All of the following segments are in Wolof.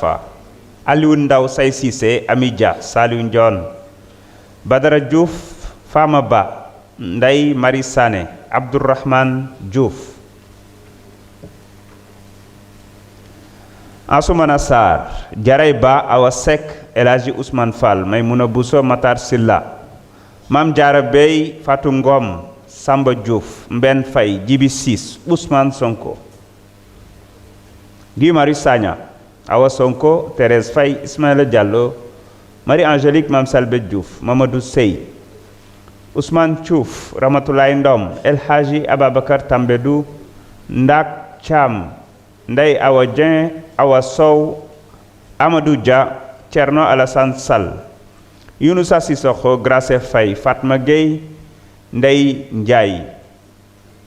Moustapha Aliou Ndaw Say Cissé Ami Dia Saliou Ndione Badara Diouf Fama Ba Ndeye Marie Sané Abdourahmane Diouf Ansoumana Sarr Diaray Ba Awa Seck El Hadji Ousmane Fall Maymouna Bousso Matar Silla Mam Diarra Bey Fatou Ngom Samba Diouf Mben Faye Djibi Ciss Ousmane Sonko Guy Marius Sagna Awa Sonko Thérèse Faye Ismaïla Diallo Marie-Angélique Mame Salbé Diouf Mamadou Sey Ousmane Thiouf Ramatoulaye Ndom El Hadji Ababacar Tambedou Ndak Thiam Ndeye Awa Dieng Awa Sow Amadou Dia Thierno Alassane Sall Younoussa Sissoko Gracé Faye Fatma Gueye Ndeye Ndiaye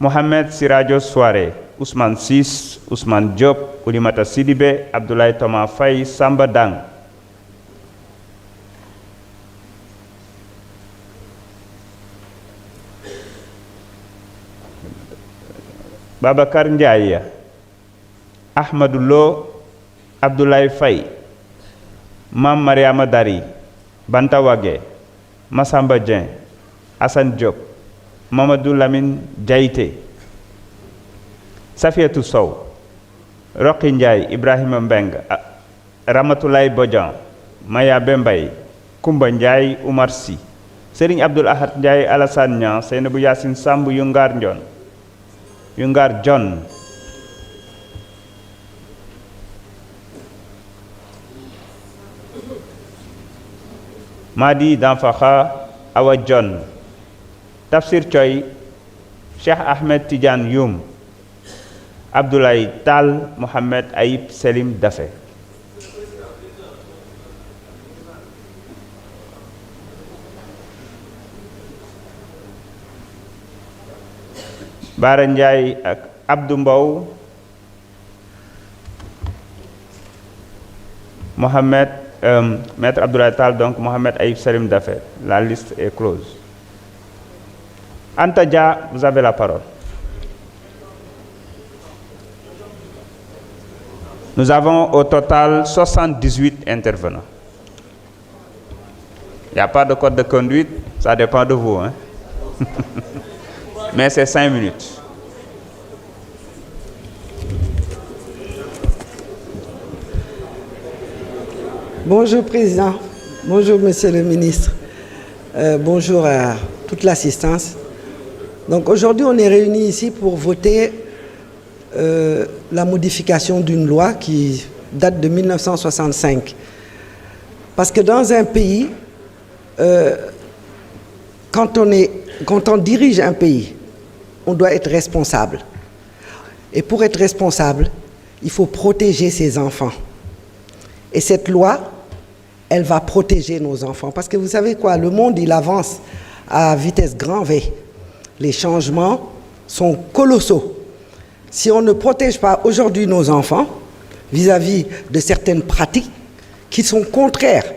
Mohamed Siradio Souare Ousmane Ciss Ousmane Diop Oulimata Sidibé Abdoulaye Thomas Faye Samba Dang Babacar Ndiaye Ahmadou Lo Abdoulaye Faye Mam Mariama Dari Banta Wage Massamba Dieng Assane Diop Mamadou Lamine Diaité Safiatou Sow Roqi Ndiaye Ibrahima Mbeng Ramatoulaye Bodian Maya Bembay Koumba Ndiaye Oumar Sy Serigne Abdoul Ahad Ndiaye Alassane Niang Seynabou Yassine Samb Yungar John Madi Danfakha Awa John Tafsir Choy Cheikh Ahmed Tidiane Youm Abdoulaye Tal Mohamed Aïb Selim Dafé Bara Ndiaye ak Abdou Mbow Mohamed Maître Abdoulaye Tal donc Mohamed Aïb Selim Dafé. La liste est close. Anta Dia, vous avez la parole. Nous avons au total 78 intervenants. Il n'y a pas de code de conduite, ça dépend de vous. Hein? Mais c'est 5 minutes. Bonjour Président, bonjour Monsieur le Ministre, bonjour à toute l'assistance. Donc aujourd'hui on est réunis ici pour voter la modification d'une loi qui date de 1965. Parce que dans un pays, quand on dirige un pays, on doit être responsable. Et pour être responsable, il faut protéger ses enfants. Et cette loi, elle va protéger nos enfants. Parce que vous savez quoi, le monde, il avance à vitesse grand V. Les changements sont colossaux. Si on ne protège pas aujourd'hui nos enfants vis-à-vis de certaines pratiques qui sont contraires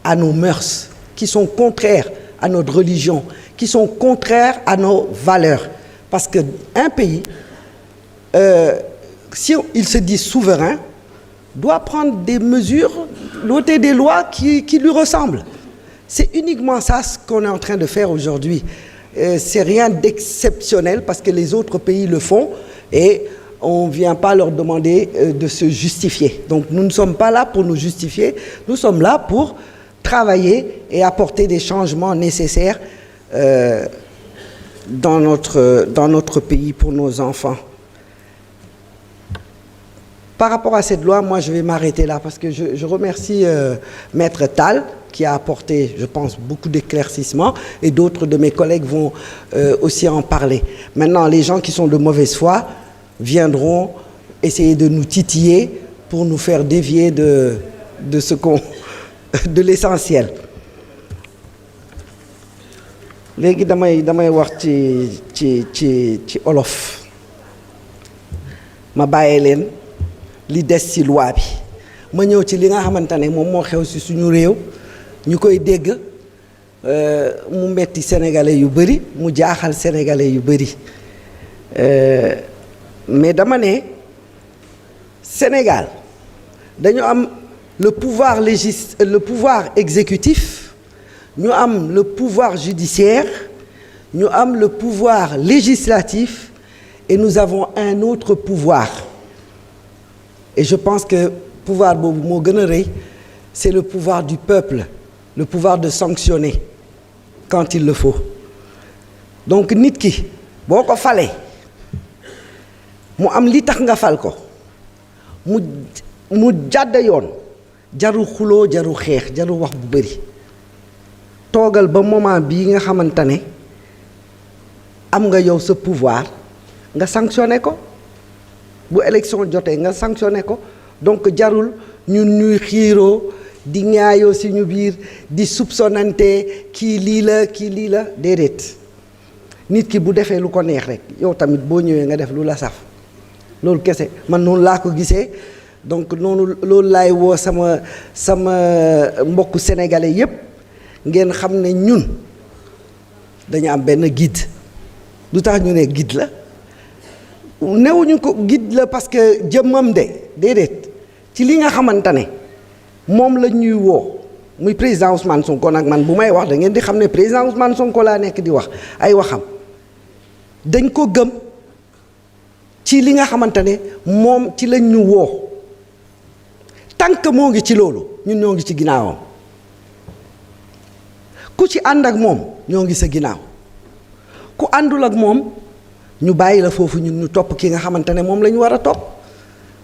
à nos mœurs, qui sont contraires à notre religion, qui sont contraires à nos valeurs. Parce qu'un pays, si il se dit souverain, doit prendre des mesures, voter des lois qui lui ressemblent. C'est uniquement ça ce qu'on est en train de faire aujourd'hui. C'est rien d'exceptionnel parce que les autres pays le font et on ne vient pas leur demander de se justifier. Donc nous ne sommes pas là pour nous justifier, nous sommes là pour travailler et apporter des changements nécessaires dans notre pays pour nos enfants. Par rapport à cette loi, moi je vais m'arrêter là parce que je remercie Maître Tal qui a apporté, je pense, beaucoup d'éclaircissements et d'autres de mes collègues vont aussi en parler. Maintenant, les gens qui sont de mauvaise foi viendront essayer de nous titiller pour nous faire dévier de l'essentiel. Léegi damay wax ci olof ma bàyyee leen li des ci loi bi ma ñëw ci li nga xamante ne moom moo xew ci suñu réew ñu koy dégg mu metti sénégalais yu bëri mu jaaxal sénégalais yu bëri mais dama ne Sénégal dañu am le pouvoir exécutif, ñu am le pouvoir judiciaire, ñu am le pouvoir législatif et nous avons un autre pouvoir. Et je pense que pouvoir boobu moo gën a rëy, c'est le pouvoir du peuple, le pouvoir de sanctionner quand il le faut. Donc nit ki boo ko falee mu am li tax nga fal ko mu jàdd yoon, jaru xuloo, jaru xeex, jaru wax bu bëri. toogal ba moment bii nga xamante ne am nga yow sa pouvoir nga sanctionné ko, bu élection jotee nga sanctionné ko. Donc jarul ñun ñuy xiiroo di ñaayoo si ñu biir di soupçonnante kii lii la déedéet. Nit ki bu defee lu ko neex rek yow tamit boo ñëwee nga def lu la saf, loolu kese man noonu laa ko gisee. Donc noonu loolu laay woo sama mbokku sénégalais yépp ngeen xam ne ñun dañu am benn guide. lu tax ñu ne guide la newuñu ko guide la parce que jëmmam de déedéet, ci li nga xamante ne moom la ñuy woo muy président Ousmane Sonko. Nag man bu may wax da ngeen di xam ne président Ousmane Sonko laa nekk di wax ay waxam, dañ ko gëm ci li nga xamante ne moom ci lañ ñu woo. tant que moo ngi ci loolu ñun ñoo ngi ci ginnaawam, ku ci ànd ak moom ñoo ngi sa ginnaaw, ku àndul ak moom ñu bàyyi la foofu ñun ñu topp ki nga xamante ne moom la ñu war a topp.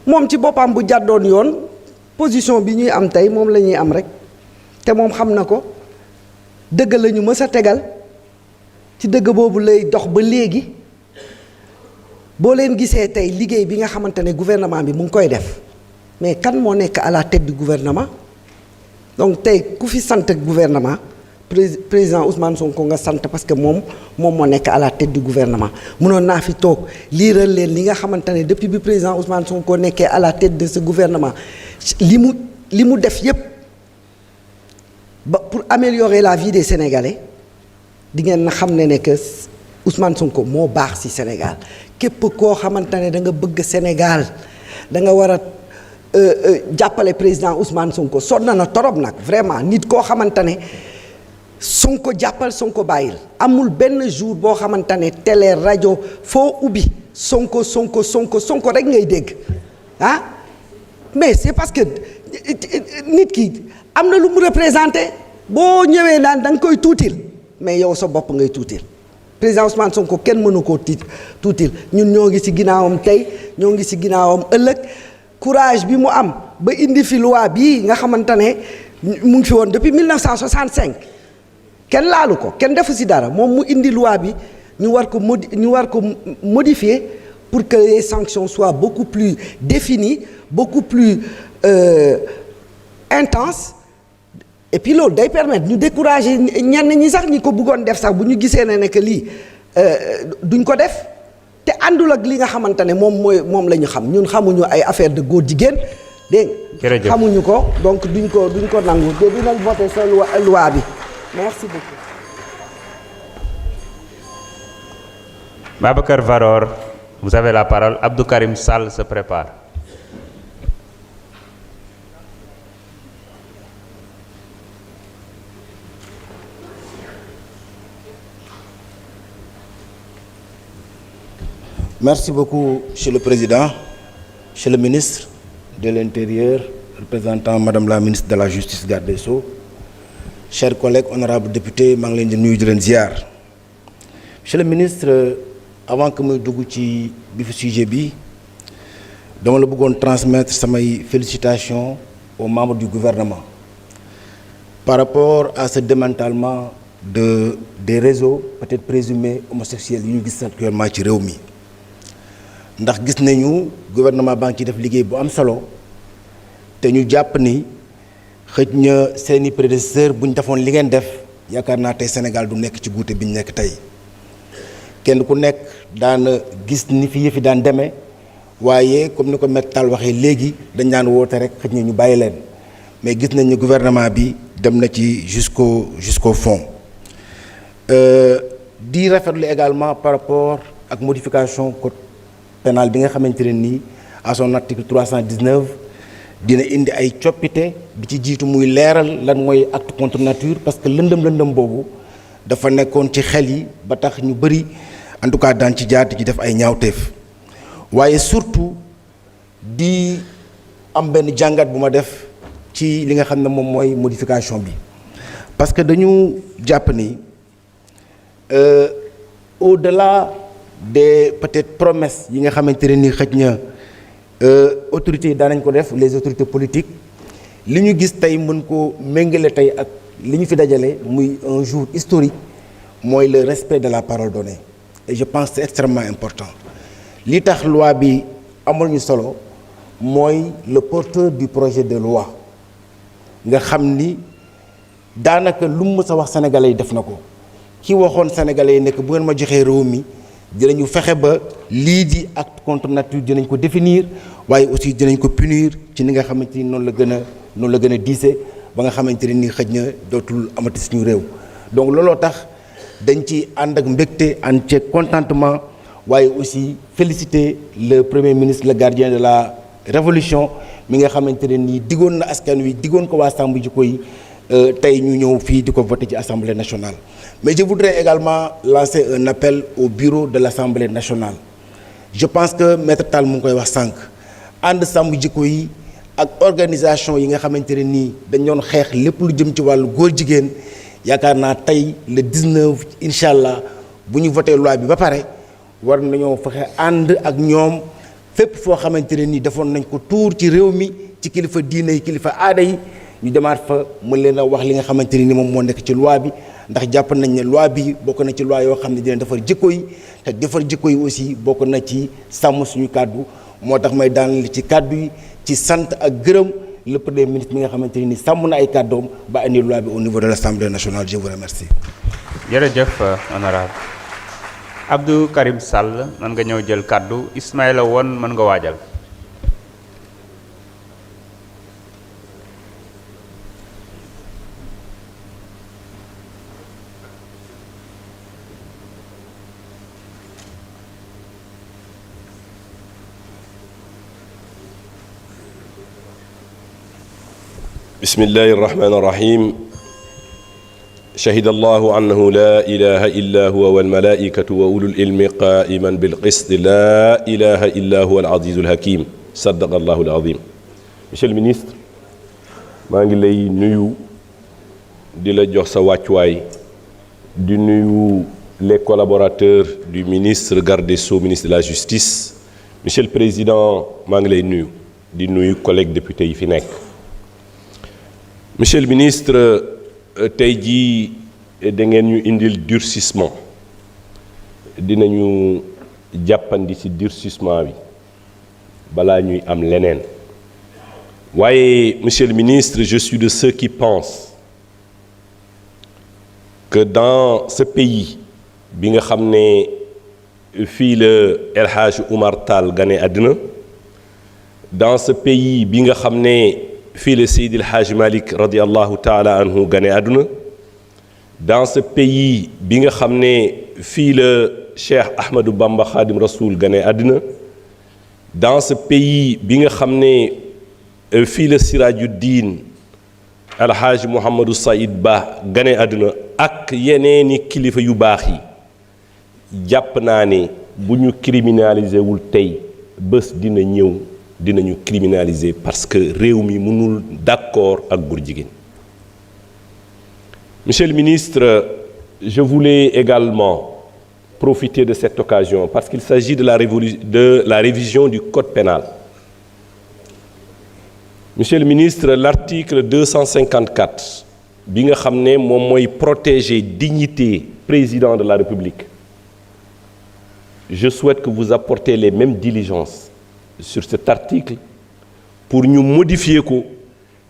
moom ci boppam bu jàddoon yoon position bi ñuy am tey moom la ñuy am rek, te moom xam na ko. dëgg la ñu mës a tegal, ci dëgg boobu lay dox ba léegi. boo leen gisee tey liggéey bi nga xamante ne gouvernement bi mu ngi koy def, mais kan moo nekk à la tête du gouvernement? Donc tey ku fi sant gouvernement président Ousmane Sonko nga sant parce que moom moo nekk à la tête du gouvernement. mënoon naa fi toog liiral leen li nga xamante ne depuis bi président Ousmane Sonko nekkee à la tête de ce gouvernement li mu def yépp ba pour améliorer la vie des Sénégalais. di ngeen na xam ne que Ousmane Sonko moo baax ci Sénégal. képp koo xamante ne da nga bëgg Sénégal da nga war a jàppale président Ousmane Sonko. sonn na torop nag vraiment nit koo xamante ne Sonko jàppal Sonko bàyyil. amul benn jour boo xamante ne télé rajo foo ubbi Sonko rek ngay dégg ah. mais c'est parce que nit ki am na lu mu représenté. boo ñëwee naan da nga koy tuutil mais yow sa bopp ngay tuutil. président Ousmane Sonko kenn mënu koo tuutil. ñun ñoo ngi ci ginnaawam tey, ñoo ngi ci ginnaawam ëllëg. courage bi mu am ba indi fi loi bii nga xamante ne mu ngi fi woon depuis 1965 kenn laalu ko, kenn defu ci dara. moom mu indi loi bi ñu war ko modifier pour que les sanctions soient beaucoup plus définies, beaucoup plus intenses. Et puis loolu day permettre ñu décourager ñenn ñi sax ñi ko bëggoon def sax bu ñu gisee ne que lii duñ ko def. te àndul ak li nga xamante ne moom la ñu xam. ñun xamuñu ay affaire de góor jigéen dégg nga. xamuñu ko donc duñ ko nangu te dinañ voter sa loi bi. merci beaucoup. Babacar Varor, vous avez la parole. Abdou Karim Sall se prépare. Merci beaucoup, Monsieur le Président, Monsieur le Ministre de l'Intérieur, représentant Madame la Ministre de la Justice, garde des Sceaux, chers collègues, honorables députés, maa ngi leen di nuyu di leen ziar. Monsieur le Ministre, avant que muy dugg ci bi fi sujet bi dama la bëggoon transmettre samay félicitations aux membres du gouvernement par rapport à ce démantèlement des réseaux peut-être présumés homosexuels yi ñu gis actuellement ci réew mi. ndax gis nañu gouvernement baa ngi ciy def liggéey bu am solo te ñu jàpp ni xëj na seeni prédécesseur bu ñu defoon li ngeen def yaakaar naa tey Sénégal du nekk ci guute bi ñu nekk tey. kenn ku nekk daana gis ni fi yëfi daan demee waaye comme ni ko Maître Tall waxee léegi dañ daan woote rek xëj na ñu bàyyi leen mais gis nañ ni gouvernement bi dem na ci jusqu'au fond. di rafetlu également par rapport ak modification code pénal bi nga xamante ne nii à son article 319 dina indi ay coppite bi ci jiitu muy leeral lan mooy acte contre nature parce que lëndëm boobu dafa nekkoon ci xel yi ba tax ñu bëri en tout cas daan ci jaar di ci def ay ñaawteef waaye surtout di am benn jàngat bu ma def ci li nga xam ne moom mooy modification bi parce que dañu jàpp ni au-delà des peut-être promesses yi nga xamante ne ni xëj na autorités yi daanañ ko def les autorités politiques li ñu gis tey mën ko méngale tey ak li ñu fi dajale muy un jour historique mooy le respect de la parole donnée et je pense que c'est extrêmement important li tax loi bi amul ñu solo mooy le porteur du projet de loi nga xam ni daanaka lu mu mës a wax sénégalais yi def na ko ki waxoon sénégalais yi nekk bu ngeen ma joxee réew mi dinañu fexe ba lii di acte contre nature dinañ ko définir waaye aussi dinañ ko punir ci ni nga xamante ni noonu la gën a diise ba nga xamante ne ni xëj na dootul amati suñu réew donc looloo tax dañ ci ànd ak mbégte ànd ci contentement waaye aussi féliciter le premier ministre le gardien de la révolution mi nga xamante ne nii diggoon na askan wi diggoon ko waa sàmm jikko yi tey ñu ñëw fii di ko voter ci assemblée nationale. Mais je voudrais également lancer un appel au bureau de l'Assemblée nationale. Je pense que maître Tall mu ngi koy wax sànq ànd sàmm jikko yi ak organisation yi nga xamante ne nii dañ doon xeex lépp lu jëm ci wàllu góor jigéen yaakaar naa tey le 19 incha allah bu ñu voté loi bi ba pare war nañoo fexe ànd ak ñoom fépp foo xamante ne nii defoon nañ ko tuur ci réew mi ci kilifa diine yi kilifa aada yi ñu demaat fa mën leen a wax li nga xamante ne ni moom moo nekk ci loi bi ndax jàpp nañ ne loi bi bokk na ci loi yoo xam ne dina defar jikko yi te defar jikko yi aussi bokk na ci sàmm suñu kàddu moo tax may daanal ci kàddu yi ci sant ak gërëm le premier ministre mi nga xamante ne ni sàmm na ay kàddoom ba andi loi bi au niveau de l'Assemblée nationale je vous remercie. jërëjëf honorable Abdou Karim Sall mën nga ñëw jël kàddu Ismaïla Won mën nga waajal. بسم الله الرحمن الرحيم شهد الله أنه لا إله إلا هو والملائكة وأولو العلم قائما بالقسط لا إله إلا هو العزيز الحكيم صدق الله العظيم. Monsieur le ministre maa ngi lay nuyu di la jox sa wàccuwaay di nuyu les collaborateurs du ministre garde des Sceaux ministre de la Justice. Monsieur le Président maa ngi lay nuyu di nuyu collègues députés yi fi nekk. Monsieur le ministre tey jii da ngeen ñu indil durcissement dinañu jàppandi ci durcissement bi balaa ñuy am leneen waaye monsieur le ministre je suis de ceux qui pensent que dans ce pays bi nga xam ne fii la El Hadj Oumar Tall gane àddina dans ce pays bi nga xam ne fii la Seydil Hadj Malick radiallahu taala anhu gane àdduna dans ce pays bi nga xam ne fii la Cheikh Ahmadou Bamba Khadim Rasoul gane àdduna dans ce pays bi nga xam ne fii la Sirajuddin Al Hadj Mouhamadou Saïd Ba gane àdduna ak yeneeni kilifa yu baax yi jàpp naa ne bu ñu criminaliser wul tey bés dina ñëw dinañu criminaliser parce que réew mi mënul d'accord ak góor jigéen. Monsieur le ministre, je voulais également profiter de cette occasion parce qu'il s'agit de la révision du code pénal. Monsieur le ministre, l'article 254 bi nga xam ne moom mooy protéger dignité président de la République. Je souhaite que vous apportez les mêmes diligences sur cet article pour ñu modifier ko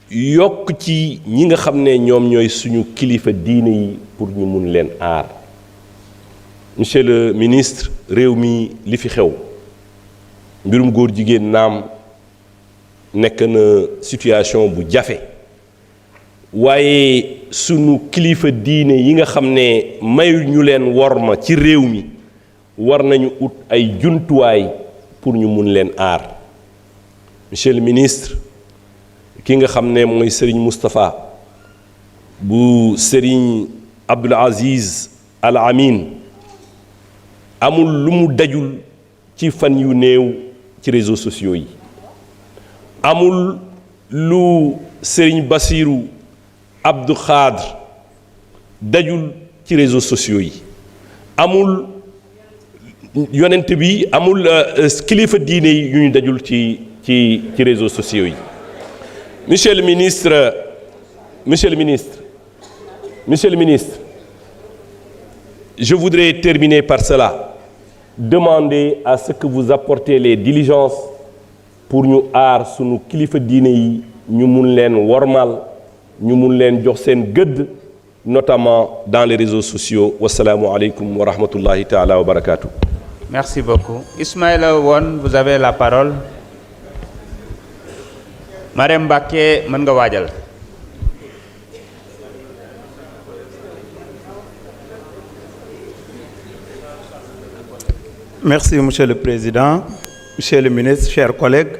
yokk ci ñi nga xam ne ñoom ñooy suñu kilifa diine yi pour ñu mun leen aar. Monsieur le ministre réew mi li fi xew mbirum góor jigéen naam nekk na situation bu jafe waaye sunu kilifa diine yi nga xam ne mayu ñu leen worma ci réew mi war nañu ut ay jumtuwaay pour ñu mun leen aar. Monsieur le ministre ki nga xam ne mooy Serigne Moustapha bu Serigne Abdoul Aziz Al Amin amul lu mu dajul ci fan yu néew ci réseaux sociaux yi amul lu Serigne Bassirou Abdou Khadre dajul ci réseaux sociaux yi amul yonent bi amul kilifa diine yi yu ñu dajul ci réseaux sociaux yi. Monsieur le ministre, je voudrais terminer par cela. Demander à ce que vous apportez les diligences pour ñu aar sunu kilifa diine yi ñu mun leen wormal ñu mun leen jox seen gëdd notamment dans les réseaux sociaux. Wassalaamu aleykum wa rahmatullahi taala wa barakatuh. Merci beaucoup. Ismaïla Wone, vous avez la parole. Marème Mbacké, mën nga waajal. Merci, Monsieur le Président, Monsieur le Ministre, chers collègues.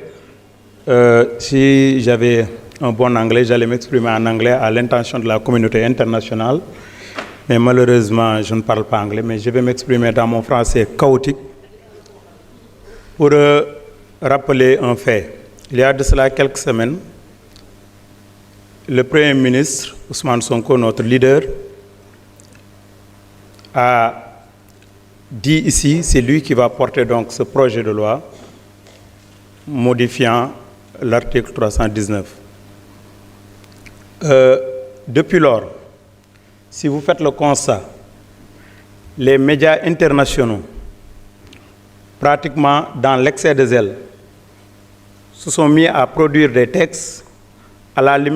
Si j'avais un bon anglais, j'allais m'exprimer en anglais à l'intention de la communauté internationale. Mais malheureusement, je ne parle pas anglais, mais je vais m'exprimer dans mon français chaotique pour rappeler un fait. Il y a de cela quelques semaines, le Premier ministre, Ousmane Sonko, notre leader, a dit ici, c'est lui qui va porter donc ce projet de loi modifiant l'article 319. Depuis lors, si vous faites le constat, les médias internationaux, pratiquement dans l'excès de zèle, se sont mis à produire des textes à la limite